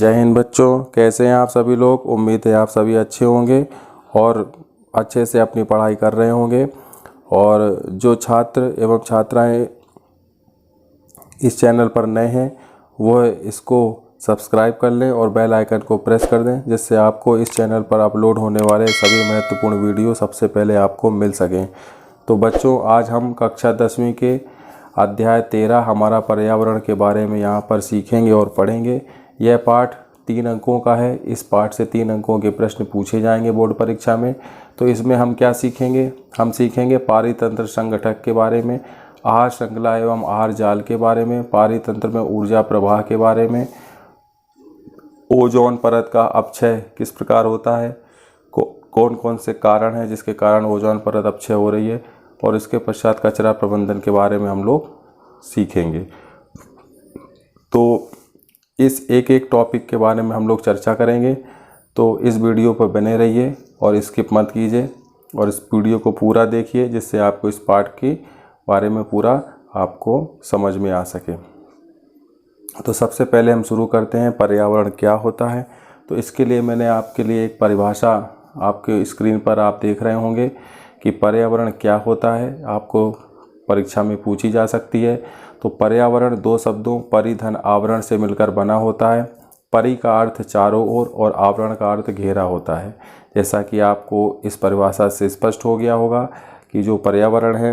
जय हिंद बच्चों, कैसे हैं आप सभी लोग। उम्मीद है आप सभी अच्छे होंगे और अच्छे से अपनी पढ़ाई कर रहे होंगे। और जो छात्र एवं छात्राएं इस चैनल पर नए हैं वो इसको सब्सक्राइब कर लें और बेल आइकन को प्रेस कर दें, जिससे आपको इस चैनल पर अपलोड होने वाले सभी महत्वपूर्ण वीडियो सबसे पहले आपको मिल सकें। तो बच्चों, आज हम कक्षा 10वीं के अध्याय 13 हमारा पर्यावरण के बारे में यहाँ पर सीखेंगे और पढ़ेंगे। यह पाठ 3 अंकों का है। इस पाठ से 3 अंकों के प्रश्न पूछे जाएंगे बोर्ड परीक्षा में। तो इसमें हम क्या सीखेंगे? हम सीखेंगे पारितंत्र संगठक के बारे में, आहार श्रृंखला एवं आहार जाल के बारे में, पारितंत्र में ऊर्जा प्रवाह के बारे में, ओजोन परत का अपक्षय किस प्रकार होता है, कौन कौन से कारण हैं जिसके कारण ओजोन परत अपक्षय हो रही है, और इसके पश्चात कचरा प्रबंधन के बारे में हम लोग सीखेंगे। तो इस एक एक टॉपिक के बारे में हम लोग चर्चा करेंगे। तो इस वीडियो पर बने रहिए और स्किप मत कीजिए और इस वीडियो को पूरा देखिए, जिससे आपको इस पाठ के बारे में पूरा आपको समझ में आ सके। तो सबसे पहले हम शुरू करते हैं, पर्यावरण क्या होता है। तो इसके लिए मैंने आपके लिए एक परिभाषा आपके स्क्रीन पर आप देख रहे होंगे कि पर्यावरण क्या होता है, आपको परीक्षा में पूछी जा सकती है। तो पर्यावरण 2 शब्दों परि धन आवरण से मिलकर बना होता है। परि का अर्थ चारों ओर और आवरण का अर्थ घेरा होता है। जैसा कि आपको इस परिभाषा से स्पष्ट हो गया होगा कि जो पर्यावरण है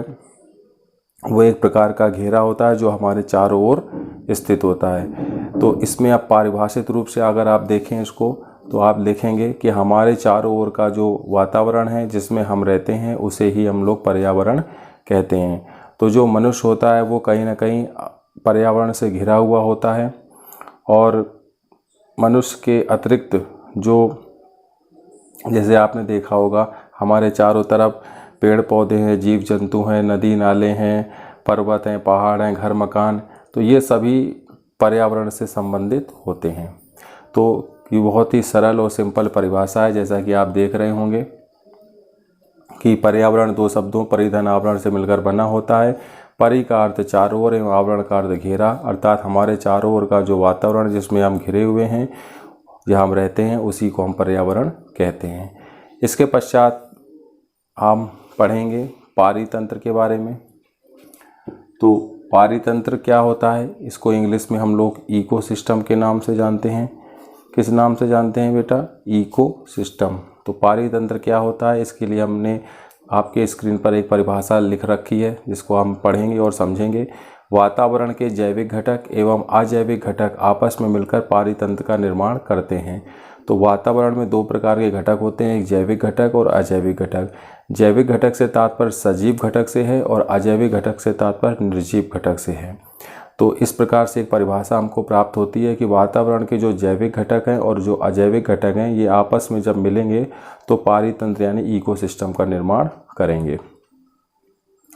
वो एक प्रकार का घेरा होता है जो हमारे चारों ओर स्थित होता है। तो इसमें आप पारिभाषित रूप से अगर आप देखें इसको, तो आप लिखेंगे कि हमारे चारों ओर का जो वातावरण है जिसमें हम रहते हैं उसे ही हम लोग पर्यावरण कहते हैं। तो जो मनुष्य होता है वो कहीं ना कहीं पर्यावरण से घिरा हुआ होता है, और मनुष्य के अतिरिक्त जो, जैसे आपने देखा होगा, हमारे चारों तरफ पेड़ पौधे हैं, जीव जंतु हैं, नदी नाले हैं, पर्वत हैं, पहाड़ हैं, घर मकान, तो ये सभी पर्यावरण से संबंधित होते हैं। तो ये बहुत ही सरल और सिंपल परिभाषा है, जैसा कि आप देख रहे होंगे कि पर्यावरण 2 शब्दों परि धन आवरण से मिलकर बना होता है। परि का अर्थ चारों ओर एवं आवरण का अर्थ घेरा, अर्थात हमारे चारों ओर का जो वातावरण जिसमें हम घिरे हुए हैं, जहाँ हम रहते हैं, उसी को हम पर्यावरण कहते हैं। इसके पश्चात हम पढ़ेंगे पारितंत्र के बारे में। तो पारितंत्र क्या होता है, इसको इंग्लिश में हम लोग इकोसिस्टम के नाम से जानते हैं। किस नाम से जानते हैं बेटा? इकोसिस्टम। तो पारितंत्र क्या होता है, इसके लिए हमने आपके स्क्रीन पर एक परिभाषा लिख रखी है जिसको हम पढ़ेंगे और समझेंगे। वातावरण के जैविक घटक एवं अजैविक घटक आपस में मिलकर पारितंत्र का निर्माण करते हैं। तो वातावरण में 2 प्रकार के घटक होते हैं, एक जैविक घटक और अजैविक घटक। जैविक घटक से तात्पर्य सजीव घटक से है और अजैविक घटक से तात्पर्य निर्जीव घटक से है। तो इस प्रकार से एक परिभाषा हमको प्राप्त होती है कि वातावरण के जो जैविक घटक हैं और जो अजैविक घटक हैं ये आपस में जब मिलेंगे तो पारितंत्र यानी इकोसिस्टम का निर्माण करेंगे।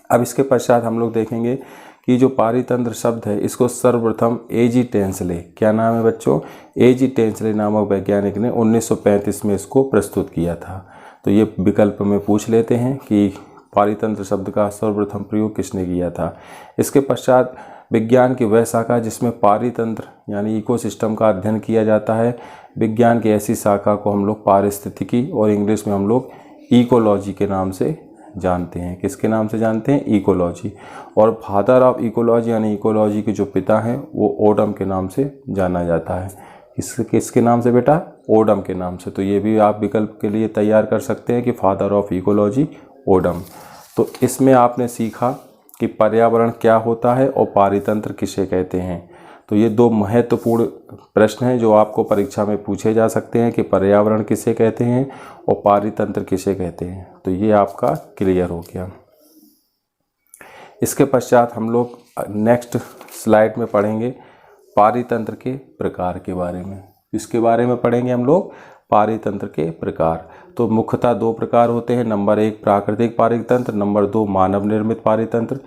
अब इसके पश्चात हम लोग देखेंगे कि जो पारितंत्र शब्द है इसको सर्वप्रथम एजी टेंसले, क्या नाम है बच्चों? एजी टेंसले नामक वैज्ञानिक ने 1935 में इसको प्रस्तुत किया था। तो ये विकल्प में पूछ लेते हैं कि पारितंत्र शब्द का सर्वप्रथम प्रयोग किसने किया था। इसके पश्चात विज्ञान की वह शाखा जिसमें पारितंत्र यानी इकोसिस्टम का अध्ययन किया जाता है, विज्ञान की ऐसी शाखा को हम लोग पारिस्थितिकी और इंग्लिश में हम लोग इकोलॉजी के नाम से जानते हैं। किसके नाम से जानते हैं? इकोलॉजी। और फादर ऑफ इकोलॉजी यानी इकोलॉजी के जो पिता हैं वो ओडम के नाम से जाना जाता है। किसके नाम से बेटा? ओडम के नाम से। तो ये भी आप विकल्प के लिए तैयार कर सकते हैं कि फादर ऑफ इकोलॉजी ओडम। तो इसमें आपने सीखा कि पर्यावरण क्या होता है और पारितंत्र किसे कहते हैं। तो ये 2 महत्वपूर्ण प्रश्न हैं जो आपको परीक्षा में पूछे जा सकते हैं कि पर्यावरण किसे कहते हैं और पारितंत्र किसे कहते हैं। तो ये आपका क्लियर हो गया। इसके पश्चात हम लोग नेक्स्ट स्लाइड में पढ़ेंगे पारितंत्र के प्रकार के बारे में। इसके बारे में पढ़ेंगे हम लोग पारितंत्र के प्रकार। तो मुख्यतः 2 प्रकार होते हैं। नंबर 1 प्राकृतिक पारितंत्र, नंबर 2 मानव निर्मित पारितंत्र।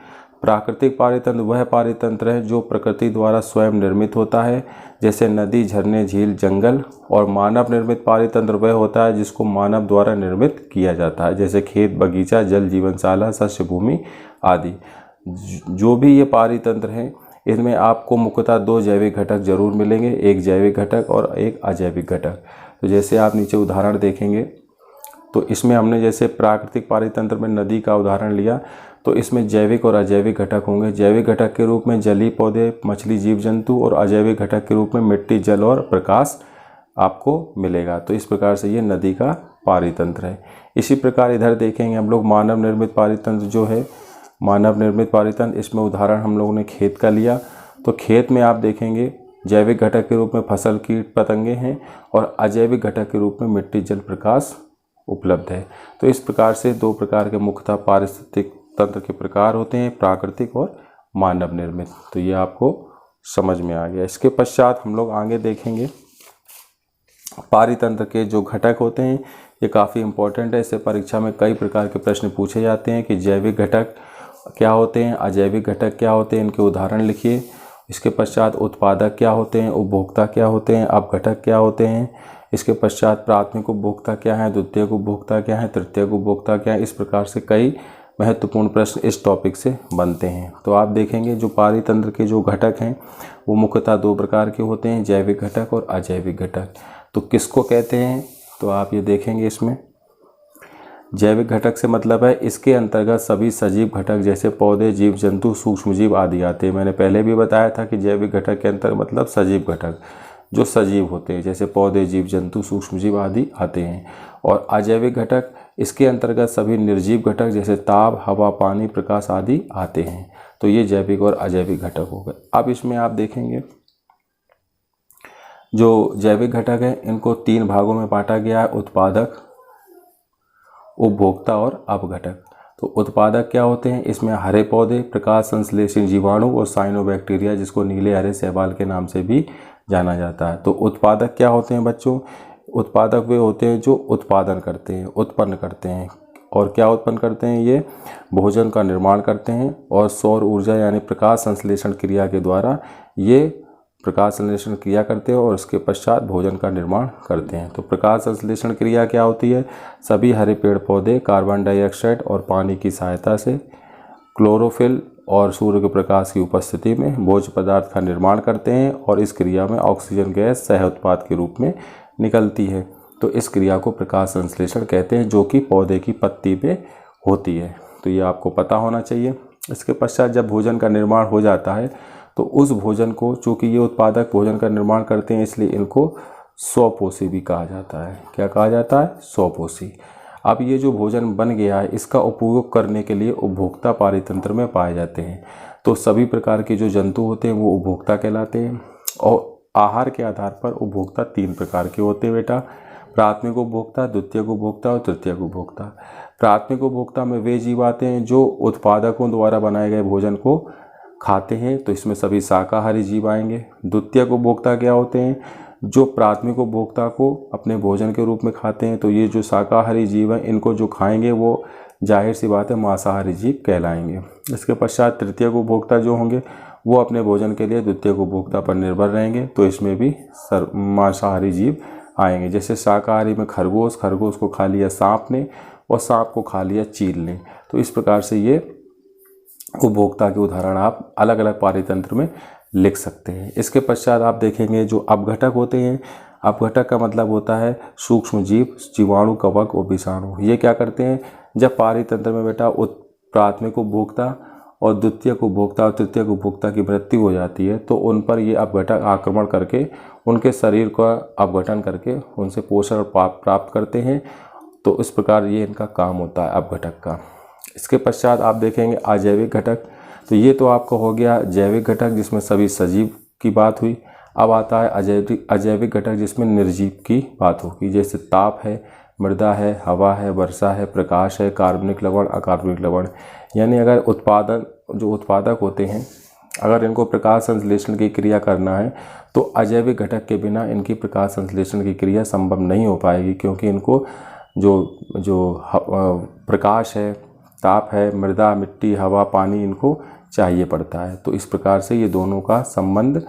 प्राकृतिक पारितंत्र वह पारितंत्र है जो प्रकृति द्वारा स्वयं निर्मित होता है, जैसे नदी, झरने, झील, जंगल। और मानव निर्मित पारितंत्र वह होता है जिसको मानव द्वारा निर्मित किया जाता है, जैसे खेत, बगीचा, जल जीवनशाला, शस्य भूमि आदि। जो भी ये पारितंत्र हैं इसमें आपको मुख्यतः 2 जैविक घटक जरूर मिलेंगे, एक जैविक घटक और एक अजैविक घटक। तो जैसे आप नीचे उदाहरण देखेंगे तो इसमें हमने जैसे प्राकृतिक पारितंत्र में नदी का उदाहरण लिया, तो इसमें जैविक और अजैविक घटक होंगे। जैविक घटक के रूप में जलीय पौधे, मछली, जीव जंतु, और अजैविक घटक के रूप में मिट्टी, जल और प्रकाश आपको मिलेगा। तो इस प्रकार से ये नदी का पारितंत्र है। इसी प्रकार इधर देखेंगे हम लोग मानव निर्मित पारितंत्र जो है, मानव निर्मित पारितंत्र, इसमें उदाहरण हम लोगों ने खेत का लिया। तो खेत में आप देखेंगे जैविक घटक के रूप में फसल, कीट, पतंगे हैं और अजैविक घटक के रूप में मिट्टी, जल, प्रकाश उपलब्ध है। तो इस प्रकार से 2 प्रकार के मुख्यतः पारिस्थितिक तंत्र के प्रकार होते हैं, प्राकृतिक और मानव निर्मित। तो ये आपको समझ में आ गया। इसके पश्चात हम लोग आगे देखेंगे पारितंत्र के जो घटक होते हैं, ये काफ़ी इंपॉर्टेंट है। इससे परीक्षा में कई प्रकार के प्रश्न पूछे जाते हैं कि जैविक घटक क्या होते हैं, अजैविक घटक क्या होते हैं, इनके उदाहरण लिखिए। इसके पश्चात उत्पादक क्या होते हैं, उपभोक्ता क्या होते हैं, अपघटक क्या होते हैं। इसके पश्चात प्राथमिक उपभोक्ता क्या है, द्वितीयक उपभोक्ता क्या है, तृतीयक उपभोक्ता क्या है। इस प्रकार से कई महत्वपूर्ण प्रश्न इस टॉपिक से बनते हैं। तो आप देखेंगे जो पारितंत्र के जो घटक हैं वो मुख्यतः 2 प्रकार के होते हैं, जैविक घटक और अजैविक घटक। तो किसको कहते हैं, तो आप ये देखेंगे इसमें जैविक घटक से मतलब है इसके अंतर्गत सभी सजीव घटक जैसे पौधे, जीव जंतु, सूक्ष्म जीव आदि आते हैं। मैंने पहले भी बताया था कि जैविक घटक के अंतर्गत मतलब सजीव घटक जो सजीव होते हैं, जैसे पौधे, जीव जंतु, सूक्ष्म जीव आदि आते हैं। और अजैविक घटक इसके अंतर्गत सभी निर्जीव घटक जैसे ताप, हवा, पानी, प्रकाश आदि आते हैं। तो ये जैविक और अजैविक घटक हो गए। अब इसमें आप देखेंगे जो जैविक घटक है इनको 3 भागों में बांटा गया है, उत्पादक, उपभोक्ता और अपघटक। तो उत्पादक क्या होते हैं, इसमें हरे पौधे, प्रकाश संश्लेषी जीवाणु और साइनोबैक्टीरिया जिसको नीले हरे शैवाल के नाम से भी जाना जाता है। तो उत्पादक क्या होते हैं बच्चों, उत्पादक वे होते हैं जो उत्पादन करते हैं, उत्पन्न करते हैं। और क्या उत्पन्न करते हैं, ये भोजन का निर्माण करते हैं और सौर ऊर्जा यानी प्रकाश संश्लेषण क्रिया के द्वारा ये प्रकाश संश्लेषण क्रिया करते हैं और उसके पश्चात भोजन का निर्माण करते हैं। तो प्रकाश संश्लेषण क्रिया क्या होती है, सभी हरे पेड़ पौधे कार्बन डाइऑक्साइड और पानी की सहायता से क्लोरोफिल और सूर्य के प्रकाश की उपस्थिति में भोज्य पदार्थ का निर्माण करते हैं और इस क्रिया में ऑक्सीजन गैस सह उत्पाद के रूप में निकलती है। तो इस क्रिया को प्रकाश संश्लेषण कहते हैं जो कि पौधे की पत्ती पे होती है। तो ये आपको पता होना चाहिए। इसके पश्चात जब भोजन का निर्माण हो जाता है तो उस भोजन को, चूँकि ये उत्पादक भोजन का निर्माण करते हैं इसलिए इनको स्वपोषी भी कहा जाता है। क्या कहा जाता है, स्वपोषी। अब ये जो भोजन बन गया है इसका उपयोग करने के लिए उपभोक्ता पारितंत्र में पाए जाते हैं। तो सभी प्रकार के जो जंतु होते हैं वो उपभोक्ता कहलाते हैं। और आहार के आधार पर उपभोक्ता 3 प्रकार के होते हैं बेटा, प्राथमिक उपभोक्ता, द्वितीयक उपभोक्ता और तृतीयक उपभोक्ता। प्राथमिक उपभोक्ता में वे जीव आते हैं जो उत्पादकों द्वारा बनाए गए भोजन को खाते हैं, तो इसमें सभी शाकाहारी जीव आएंगे। द्वितीयक उपभोक्ता क्या होते हैं, जो प्राथमिक उपभोक्ता को अपने भोजन के रूप में खाते हैं, तो ये जो शाकाहारी जीव हैं इनको जो खाएंगे वो जाहिर सी बात है मांसाहारी जीव कहलाएंगे। इसके पश्चात तृतीयक उपभोक्ता जो होंगे वो अपने भोजन के लिए द्वितीयक उपभोक्ता पर निर्भर रहेंगे, तो इसमें भी मांसाहारी जीव आएंगे। जैसे शाकाहारी में खरगोश, खरगोश को खा लिया सांप ने और सांप को खा लिया चील ने। तो इस प्रकार से ये उपभोक्ता के उदाहरण आप अलग अलग पारितंत्र में लिख सकते हैं। इसके पश्चात आप देखेंगे जो अपघटक होते हैं, अपघटक का मतलब होता है सूक्ष्म जीव, जीवाणु, कवक और विषाणु। ये क्या करते हैं, जब पारितंत्र में बेटा प्राथमिक उपभोक्ता और द्वितीयक उपभोक्ता और तृतीयक उपभोक्ता की मृत्यु हो जाती है तो उन पर ये अपघटक आक्रमण करके उनके शरीर का अपघटन करके उनसे पोषण प्राप्त करते हैं। तो इस प्रकार ये इनका काम होता है अपघटक का। इसके पश्चात आप देखेंगे अजैविक घटक। तो ये तो आपका हो गया जैविक घटक जिसमें सभी सजीव की बात हुई। अब आता है अजैविक घटक जिसमें निर्जीव की बात होगी, जैसे ताप है, मृदा है, हवा है, वर्षा है, प्रकाश है, कार्बनिक लवण, अकार्बनिक लवण। यानी अगर जो उत्पादक होते हैं अगर इनको प्रकाश संश्लेषण की क्रिया करना है तो अजैविक घटक के बिना इनकी प्रकाश संश्लेषण की क्रिया संभव नहीं हो पाएगी, क्योंकि इनको जो प्रकाश है, ताप है, मृदा, मिट्टी, हवा, पानी इनको चाहिए पड़ता है। तो इस प्रकार से ये दोनों का संबंध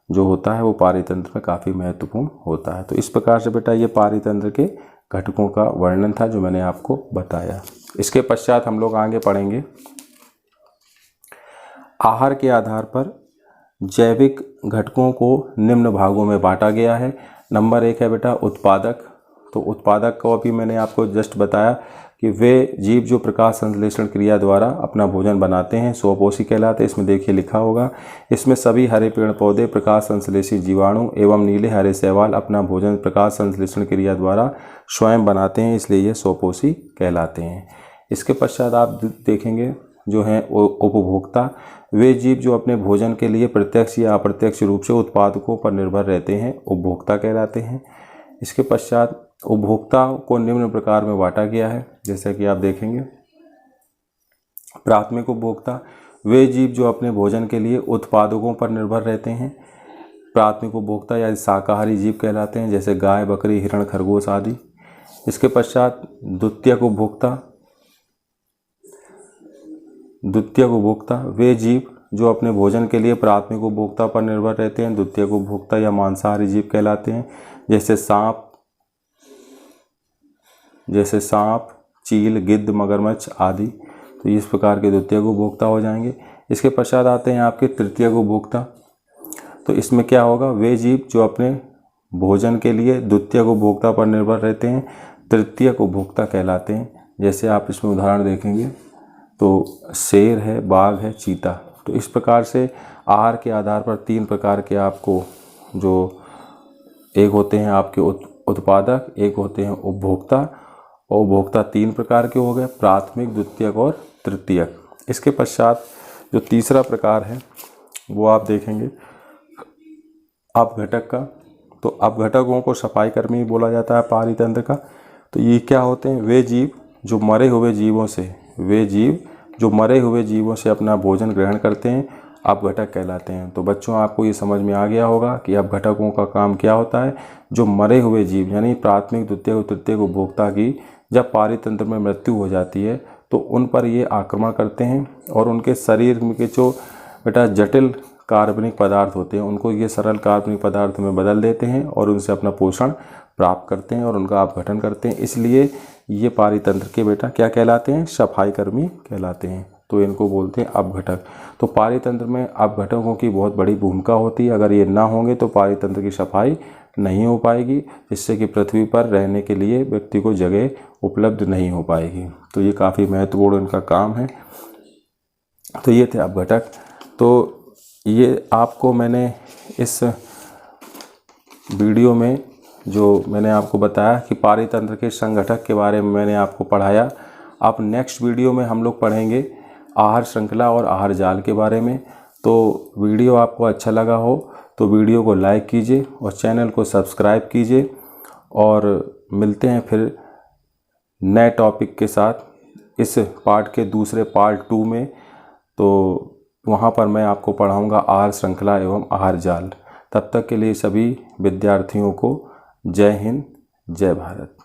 जो होता है वो पारितंत्र में काफ़ी महत्वपूर्ण होता है। तो इस प्रकार से बेटा ये पारितंत्र के घटकों का वर्णन था जो मैंने आपको बताया। इसके पश्चात हम लोग आगे पढ़ेंगे आहार के आधार पर जैविक घटकों को निम्न भागों में बांटा गया है। नंबर 1 है बेटा उत्पादक। तो उत्पादक को अभी मैंने आपको जस्ट बताया कि वे जीव जो प्रकाश संश्लेषण क्रिया द्वारा अपना भोजन बनाते हैं स्वपोषी कहलाते हैं। इसमें देखिए लिखा होगा, इसमें सभी हरे पेड़ पौधे, प्रकाश संश्लेषी जीवाणु एवं नीले हरे शैवाल अपना भोजन प्रकाश संश्लेषण क्रिया द्वारा स्वयं बनाते हैं, इसलिए ये स्वपोषी कहलाते हैं। इसके पश्चात आप देखेंगे जो हैं उपभोक्ता, वे जीव जो अपने भोजन के लिए प्रत्यक्ष या अप्रत्यक्ष रूप से उत्पादकों पर निर्भर रहते हैं, उपभोक्ता कहलाते हैं। इसके पश्चात उपभोक्ता को निम्न प्रकार में बांटा गया है, जैसा कि आप देखेंगे। प्राथमिक उपभोक्ता, वे जीव जो अपने भोजन के लिए उत्पादकों पर निर्भर रहते हैं, प्राथमिक उपभोक्ता या शाकाहारी जीव कहलाते हैं, जैसे गाय, बकरी, हिरण, खरगोश आदि। इसके पश्चात द्वितीयक उपभोक्ता, द्वितीयक उपभोक्ता, वे जीव जो अपने भोजन के लिए प्राथमिक उपभोक्ता पर निर्भर रहते हैं, द्वितीयक उपभोक्ता या मांसाहारी जीव कहलाते हैं, जैसे सांप, चील, गिद्ध, मगरमच्छ आदि। तो इस प्रकार के द्वितीयक उपभोक्ता हो जाएंगे। इसके पश्चात आते हैं आपके तृतीयक उपभोक्ता। तो इसमें क्या होगा, वे जीव जो अपने भोजन के लिए द्वितीयक उपभोक्ता पर निर्भर रहते हैं, तृतीयक उपभोक्ता कहलाते हैं। जैसे आप इसमें उदाहरण देखेंगे तो शेर है, बाघ है, चीता। तो इस प्रकार से आहार के आधार पर 3 प्रकार के आपको जो एक होते हैं आपके उत्पादक, एक होते हैं उपभोक्ता, और उपभोक्ता 3 प्रकार के हो गए, प्राथमिक, द्वितीयक और तृतीयक। इसके पश्चात जो तीसरा प्रकार है वो आप देखेंगे अपघटक का। तो अपघटकों को सफाई कर्मी बोला जाता है पारितंत्र का। तो ये क्या होते हैं, वे जीव जो मरे हुए जीवों से अपना भोजन ग्रहण करते हैं, अपघटक कहलाते हैं। तो बच्चों आपको ये समझ में आ गया होगा कि अपघटकों का काम क्या होता है। जो मरे हुए जीव यानी प्राथमिक, द्वितीयक और तृतीयक उपभोक्ता की जब पारितंत्र में मृत्यु हो जाती है तो उन पर ये आक्रमण करते हैं और उनके शरीर के जो बेटा जटिल कार्बनिक पदार्थ होते हैं उनको ये सरल कार्बनिक पदार्थ में बदल देते हैं और उनसे अपना पोषण प्राप्त करते हैं और उनका अपघटन करते हैं। इसलिए ये पारितंत्र के बेटा क्या कहलाते हैं, सफाई कर्मी कहलाते हैं। तो इनको बोलते हैं अपघटक। तो पारितंत्र में अपघटकों की बहुत बड़ी भूमिका होती है। अगर ये ना होंगे तो पारितंत्र की सफाई नहीं हो पाएगी, जिससे कि पृथ्वी पर रहने के लिए व्यक्ति को जगह उपलब्ध नहीं हो पाएगी। तो ये काफ़ी महत्वपूर्ण इनका काम है। तो ये थे अपघटक। तो ये आपको मैंने इस वीडियो में जो मैंने आपको बताया कि पारितंत्र के संगठक के बारे में मैंने आपको पढ़ाया। अब नेक्स्ट वीडियो में हम लोग पढ़ेंगे आहार श्रृंखला और आहार जाल के बारे में। तो वीडियो आपको अच्छा लगा हो तो वीडियो को लाइक कीजिए और चैनल को सब्सक्राइब कीजिए, और मिलते हैं फिर नए टॉपिक के साथ इस पार्ट के दूसरे पार्ट 2 में। तो वहाँ पर मैं आपको पढ़ाऊँगा आहार श्रृंखला एवं आहार जाल। तब तक के लिए सभी विद्यार्थियों को जय हिंद, जय भारत।